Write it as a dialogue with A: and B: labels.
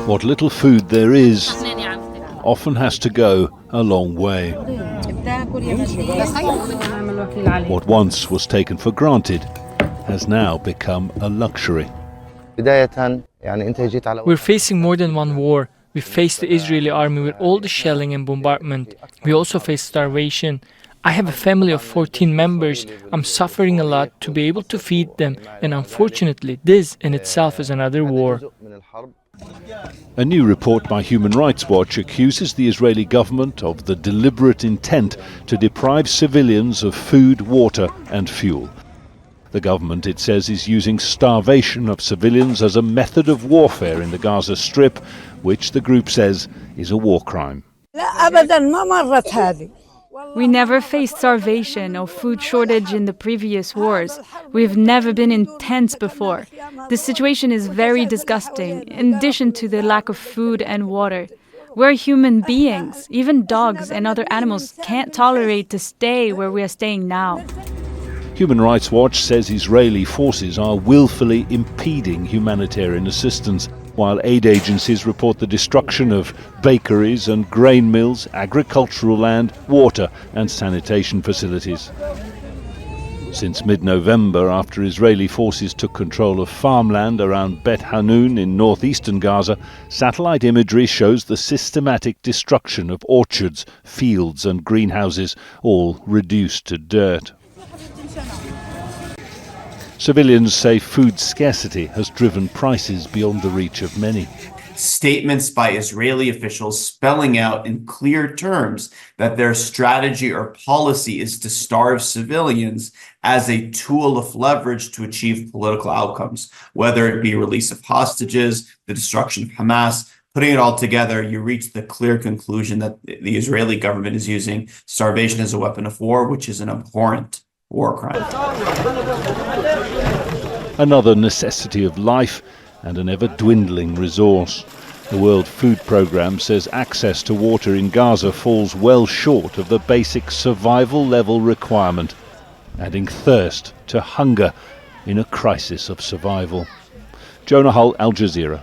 A: What little food there is often has to go a long way. What once was taken for granted has now become a luxury.
B: We're facing more than one war. We face the Israeli army with all the shelling and bombardment. We also face starvation. I have a family of 14 members. I'm suffering a lot to be able to feed them, and unfortunately, this in itself is another war.
A: A new report by Human Rights Watch accuses the Israeli government of the deliberate intent to deprive civilians of food, water and fuel. The government, it says, is using starvation of civilians as a method of warfare in the Gaza Strip, which the group says is a war crime.
C: We never faced starvation or food shortage in the previous wars. We've never been in tents before. The situation is very disgusting, in addition to the lack of food and water. We're human beings. Even dogs and other animals can't tolerate to stay where we are staying now.
A: Human Rights Watch says Israeli forces are willfully impeding humanitarian assistance, while aid agencies report the destruction of bakeries and grain mills, agricultural land, water and sanitation facilities. Since mid-November, after Israeli forces took control of farmland around Bet Hanun in northeastern Gaza, satellite imagery shows the systematic destruction of orchards, fields and greenhouses, all reduced to dirt. Civilians say food scarcity has driven prices beyond the reach of many.
D: Statements by Israeli officials spelling out in clear terms that their strategy or policy is to starve civilians as a tool of leverage to achieve political outcomes, whether it be release of hostages, the destruction of Hamas. Putting it all together, you reach the clear conclusion that the Israeli government is using starvation as a weapon of war, which is an abhorrent war crime.
A: Another necessity of life and an ever-dwindling resource. The World Food Programme says access to water in Gaza falls well short of the basic survival level requirement, adding thirst to hunger in a crisis of survival. Jonah Hull, Al Jazeera.